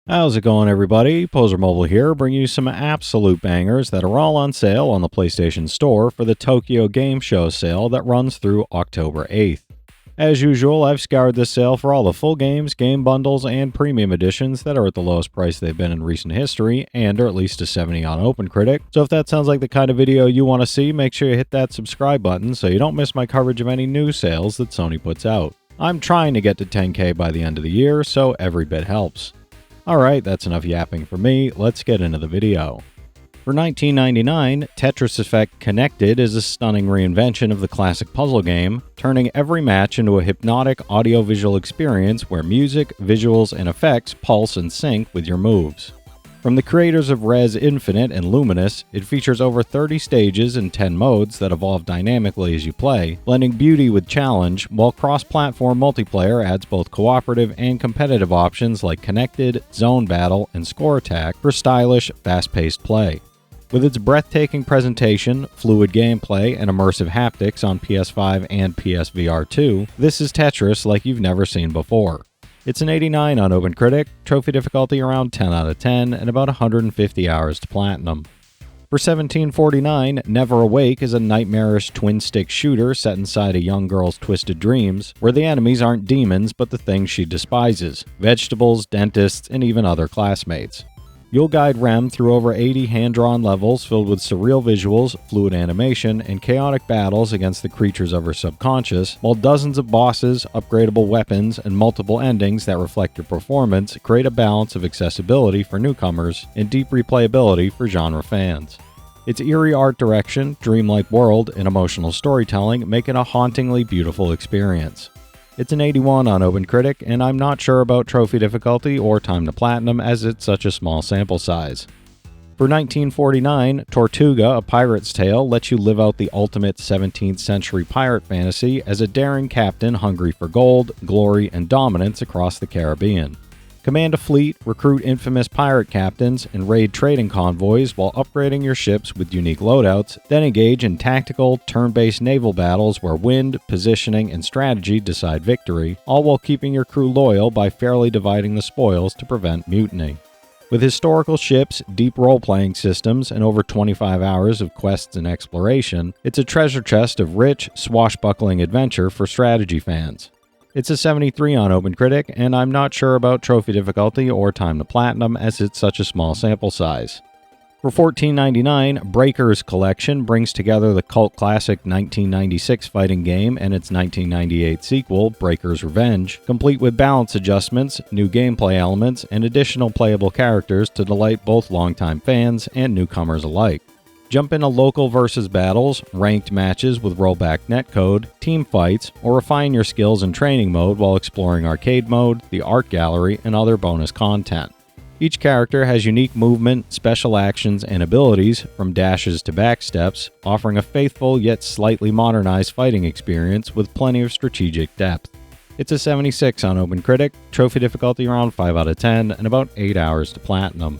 How's it going, everybody? Pozermobil here, bringing you some absolute bangers that are all on sale on the PlayStation Store for the Tokyo Game Show sale that runs through October 8th. As usual, I've scoured this sale for all the full games, game bundles, and premium editions that are at the lowest price they've been in recent history, and are at least a 70 on OpenCritic. So if that sounds like the kind of video you want to see, make sure you hit that subscribe button so you don't miss my coverage of any new sales that Sony puts out. I'm trying to get to 10K by the end of the year, so every bit helps. Alright, that's enough yapping for me, let's get into the video. For $19.99, Tetris Effect Connected is a stunning reinvention of the classic puzzle game, turning every match into a hypnotic audiovisual experience where music, visuals, and effects pulse and sync with your moves. From the creators of Res Infinite and Luminous, it features over 30 stages and 10 modes that evolve dynamically as you play, blending beauty with challenge, while cross-platform multiplayer adds both cooperative and competitive options like Connected, Zone Battle, and Score Attack for stylish, fast-paced play. With its breathtaking presentation, fluid gameplay, and immersive haptics on PS5 and PSVR 2, this is Tetris like you've never seen before. It's an 89 on OpenCritic, trophy difficulty around 10 out of 10, and about 150 hours to platinum. For $17.49, NeverAwake is a nightmarish twin-stick shooter set inside a young girl's twisted dreams, where the enemies aren't demons but the things she despises: vegetables, dentists, and even other classmates. You'll guide Rem through over 80 hand-drawn levels filled with surreal visuals, fluid animation, and chaotic battles against the creatures of her subconscious, while dozens of bosses, upgradable weapons, and multiple endings that reflect your performance create a balance of accessibility for newcomers and deep replayability for genre fans. Its eerie art direction, dreamlike world, and emotional storytelling make it a hauntingly beautiful experience. It's an 81 on OpenCritic, and I'm not sure about trophy difficulty or time to platinum as it's such a small sample size. For $19.49, Tortuga, A Pirate's Tale lets you live out the ultimate 17th century pirate fantasy as a daring captain hungry for gold, glory, and dominance across the Caribbean. Command a fleet, recruit infamous pirate captains, and raid trading convoys while upgrading your ships with unique loadouts, then engage in tactical, turn-based naval battles where wind, positioning, and strategy decide victory, all while keeping your crew loyal by fairly dividing the spoils to prevent mutiny. With historical ships, deep role-playing systems, and over 25 hours of quests and exploration, it's a treasure chest of rich, swashbuckling adventure for strategy fans. It's a 73 on OpenCritic, and I'm not sure about trophy difficulty or time to platinum as it's such a small sample size. For $14.99, Breakers Collection brings together the cult classic 1996 fighting game and its 1998 sequel, Breakers Revenge, complete with balance adjustments, new gameplay elements, and additional playable characters to delight both longtime fans and newcomers alike. Jump into local versus battles, ranked matches with rollback netcode, team fights, or refine your skills in training mode while exploring arcade mode, the art gallery, and other bonus content. Each character has unique movement, special actions, and abilities, from dashes to backsteps, offering a faithful yet slightly modernized fighting experience with plenty of strategic depth. It's a 76 on OpenCritic, trophy difficulty around 5 out of 10, and about 8 hours to platinum.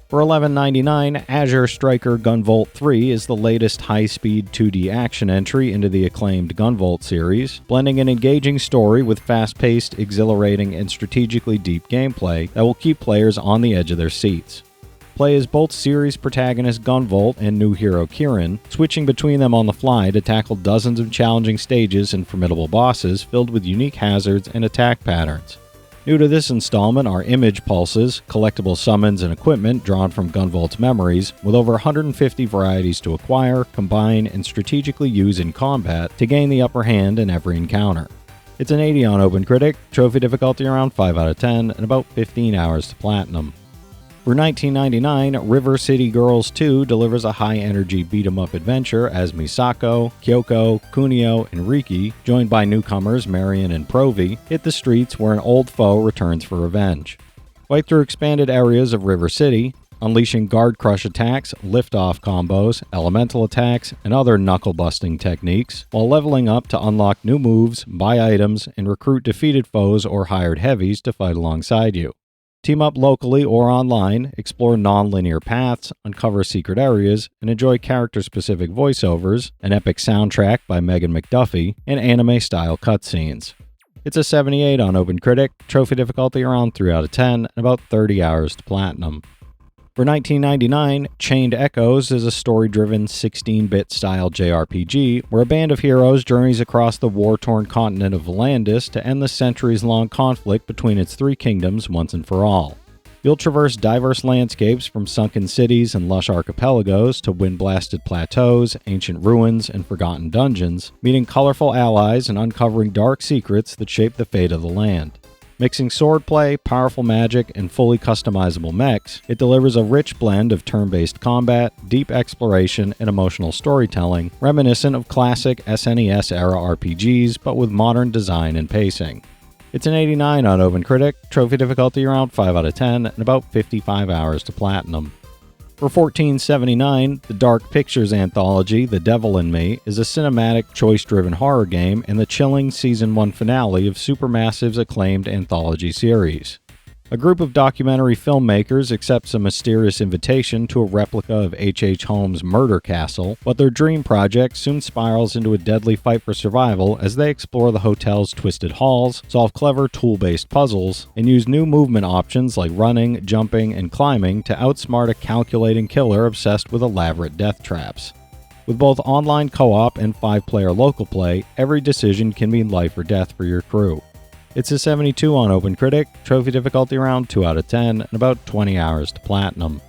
For $11.99, Azure Striker Gunvolt 3 is the latest high-speed 2D action entry into the acclaimed Gunvolt series, blending an engaging story with fast-paced, exhilarating, and strategically deep gameplay that will keep players on the edge of their seats. Play as both series protagonist Gunvolt and new hero Kieran, switching between them on the fly to tackle dozens of challenging stages and formidable bosses filled with unique hazards and attack patterns. New to this installment are image pulses, collectible summons, and equipment drawn from Gunvolt's memories, with over 150 varieties to acquire, combine, and strategically use in combat to gain the upper hand in every encounter. It's an 80 on OpenCritic, trophy difficulty around 5 out of 10, and about 15 hours to platinum. For $19.99, River City Girls 2 delivers a high-energy beat-em-up adventure as Misako, Kyoko, Kunio, and Riki, joined by newcomers Marion and Provi, hit the streets where an old foe returns for revenge. Fight through expanded areas of River City, unleashing guard crush attacks, lift-off combos, elemental attacks, and other knuckle-busting techniques, while leveling up to unlock new moves, buy items, and recruit defeated foes or hired heavies to fight alongside you. Team up locally or online, explore non-linear paths, uncover secret areas, and enjoy character-specific voiceovers, an epic soundtrack by Megan McDuffie, and anime-style cutscenes. It's a 78 on OpenCritic, trophy difficulty around 3 out of 10, and about 30 hours to platinum. For $19.99, Chained Echoes is a story-driven 16-bit style JRPG where a band of heroes journeys across the war-torn continent of Volandis to end the centuries-long conflict between its three kingdoms once and for all. You'll traverse diverse landscapes from sunken cities and lush archipelagos to wind-blasted plateaus, ancient ruins, and forgotten dungeons, meeting colorful allies and uncovering dark secrets that shape the fate of the land. Mixing swordplay, powerful magic, and fully customizable mechs, it delivers a rich blend of turn-based combat, deep exploration, and emotional storytelling, reminiscent of classic SNES-era RPGs, but with modern design and pacing. It's an 89 on OpenCritic, trophy difficulty around 5 out of 10, and about 55 hours to platinum. For $14.79, the Dark Pictures anthology The Devil in Me is a cinematic, choice-driven horror game and the chilling Season 1 finale of Supermassive's acclaimed anthology series. A group of documentary filmmakers accepts a mysterious invitation to a replica of H.H. Holmes' murder castle, but their dream project soon spirals into a deadly fight for survival as they explore the hotel's twisted halls, solve clever tool-based puzzles, and use new movement options like running, jumping, and climbing to outsmart a calculating killer obsessed with elaborate death traps. With both online co-op and 5-player local play, every decision can mean life or death for your crew. It's a 72 on OpenCritic, trophy difficulty around 2 out of 10, and about 20 hours to platinum.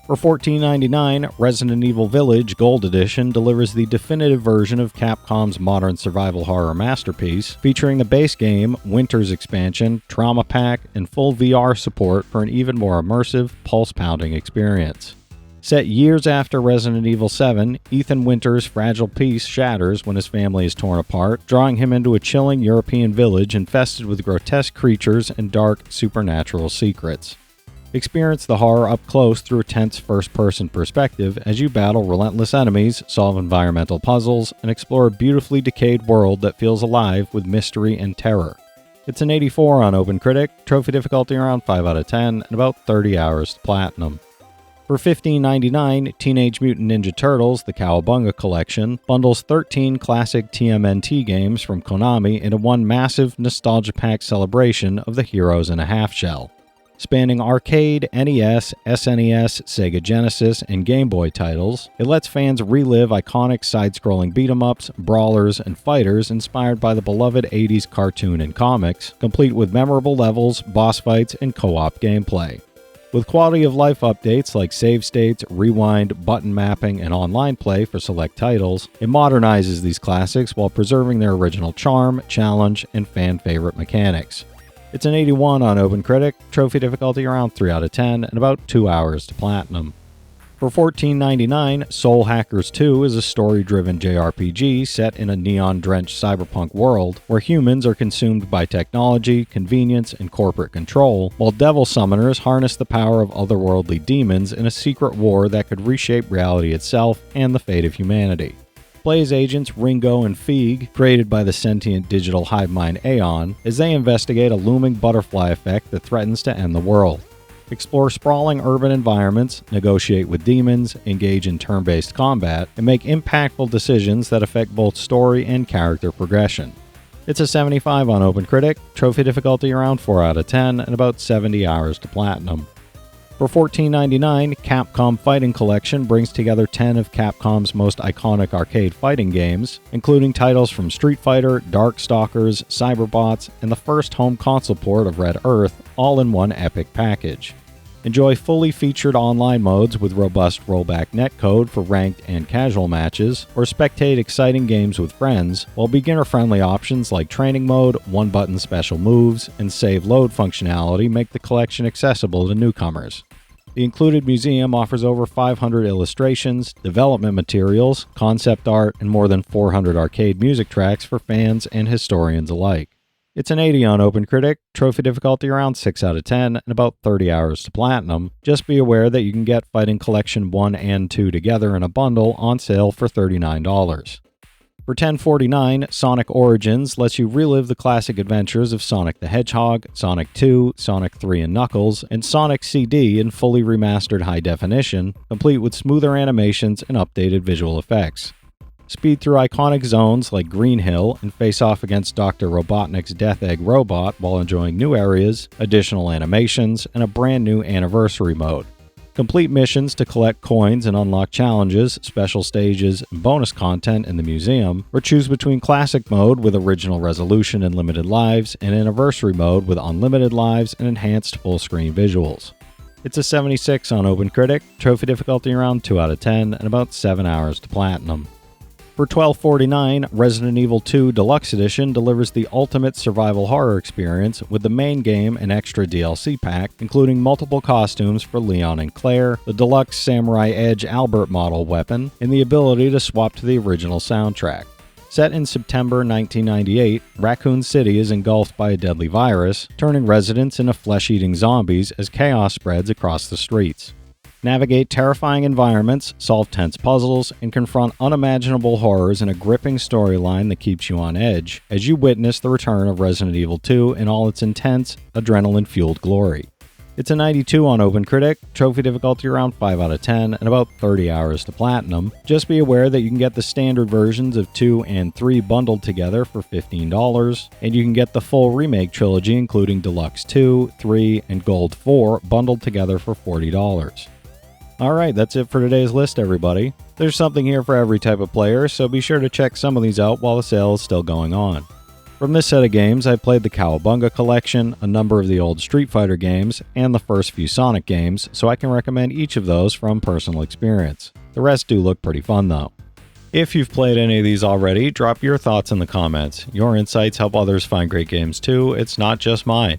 For $14.99, Resident Evil Village Gold Edition delivers the definitive version of Capcom's modern survival horror masterpiece, featuring the base game, Winter's expansion, Trauma Pack, and full VR support for an even more immersive, pulse-pounding experience. Set years after Resident Evil 7, Ethan Winter's fragile peace shatters when his family is torn apart, drawing him into a chilling European village infested with grotesque creatures and dark, supernatural secrets. Experience the horror up close through a tense first-person perspective as you battle relentless enemies, solve environmental puzzles, and explore a beautifully decayed world that feels alive with mystery and terror. It's an 84 on OpenCritic, trophy difficulty around 5 out of 10, and about 30 hours to platinum. For $15.99, Teenage Mutant Ninja Turtles The Cowabunga Collection bundles 13 classic TMNT games from Konami into one massive nostalgia-packed celebration of the heroes in a half-shell. Spanning arcade, NES, SNES, Sega Genesis, and Game Boy titles, it lets fans relive iconic side-scrolling beat-em-ups, brawlers, and fighters inspired by the beloved 80s cartoon and comics, complete with memorable levels, boss fights, and co-op gameplay. With quality-of-life updates like save states, rewind, button mapping, and online play for select titles, it modernizes these classics while preserving their original charm, challenge, and fan-favorite mechanics. It's an 81 on OpenCritic, trophy difficulty around 3 out of 10, and about 2 hours to platinum. For $14.99, Soul Hackers 2 is a story-driven JRPG set in a neon-drenched cyberpunk world where humans are consumed by technology, convenience, and corporate control, while devil summoners harness the power of otherworldly demons in a secret war that could reshape reality itself and the fate of humanity. Play as agents Ringo and Feig, created by the sentient digital hive mind Aeon, as they investigate a looming butterfly effect that threatens to end the world. Explore sprawling urban environments, negotiate with demons, engage in turn-based combat, and make impactful decisions that affect both story and character progression. It's a 75 on OpenCritic, trophy difficulty around 4 out of 10, and about 70 hours to platinum. For $14.99, Capcom Fighting Collection brings together 10 of Capcom's most iconic arcade fighting games, including titles from Street Fighter, Darkstalkers, Cyberbots, and the first home console port of Red Earth, all in one epic package. Enjoy fully featured online modes with robust rollback netcode for ranked and casual matches, or spectate exciting games with friends, while beginner-friendly options like training mode, one-button special moves, and save load functionality make the collection accessible to newcomers. The included museum offers over 500 illustrations, development materials, concept art, and more than 400 arcade music tracks for fans and historians alike. It's an 80 on OpenCritic, trophy difficulty around 6 out of 10, and about 30 hours to platinum. Just be aware that you can get Fighting Collection 1 and 2 together in a bundle on sale for $39. For $10.49, Sonic Origins lets you relive the classic adventures of Sonic the Hedgehog, Sonic 2, Sonic 3 and Knuckles, and Sonic CD in fully remastered high definition, complete with smoother animations and updated visual effects. speed through iconic zones like Green Hill, and face off against Dr. Robotnik's Death Egg robot while enjoying new areas, additional animations, and a brand new anniversary mode. Complete missions to collect coins and unlock challenges, special stages, and bonus content in the museum, or choose between Classic mode with original resolution and limited lives, and Anniversary mode with unlimited lives and enhanced full-screen visuals. It's a 76 on OpenCritic, trophy difficulty around 2 out of 10, and about 7 hours to platinum. For $12.49, Resident Evil 2 Deluxe Edition delivers the ultimate survival horror experience with the main game and extra DLC pack, including multiple costumes for Leon and Claire, the deluxe Samurai Edge Albert model weapon, and the ability to swap to the original soundtrack. Set in September 1998, Raccoon City is engulfed by a deadly virus, turning residents into flesh-eating zombies as chaos spreads across the streets. Navigate terrifying environments, solve tense puzzles, and confront unimaginable horrors in a gripping storyline that keeps you on edge as you witness the return of Resident Evil 2 in all its intense, adrenaline-fueled glory. It's a 92 on OpenCritic, trophy difficulty around 5 out of 10, and about 30 hours to platinum. Just be aware that you can get the standard versions of 2 and 3 bundled together for $15, and you can get the full remake trilogy including Deluxe 2, 3, and Gold 4 bundled together for $40. Alright, that's it for today's list, everybody. There's something here for every type of player, so be sure to check some of these out while the sale is still going on. From this set of games, I played the Cowabunga Collection, a number of the old Street Fighter games, and the first few Sonic games, so I can recommend each of those from personal experience. The rest do look pretty fun though. If you've played any of these already, drop your thoughts in the comments. Your insights help others find great games too, it's not just mine.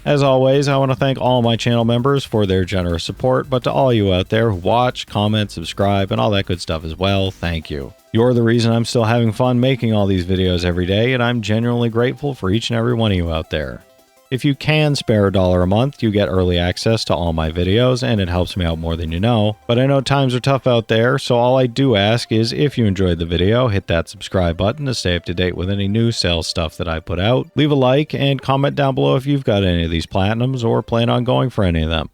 As always, I want to thank all my channel members for their generous support, but to all you out there who watch, comment, subscribe, and all that good stuff as well, thank you. You're the reason I'm still having fun making all these videos every day, and I'm genuinely grateful for each and every one of you out there. If you can spare $1 a month, you get early access to all my videos, and it helps me out more than you know. But I know times are tough out there, so all I do ask is if you enjoyed the video, hit that subscribe button to stay up to date with any new sales stuff that I put out. Leave a like and comment down below if you've got any of these platinums or plan on going for any of them.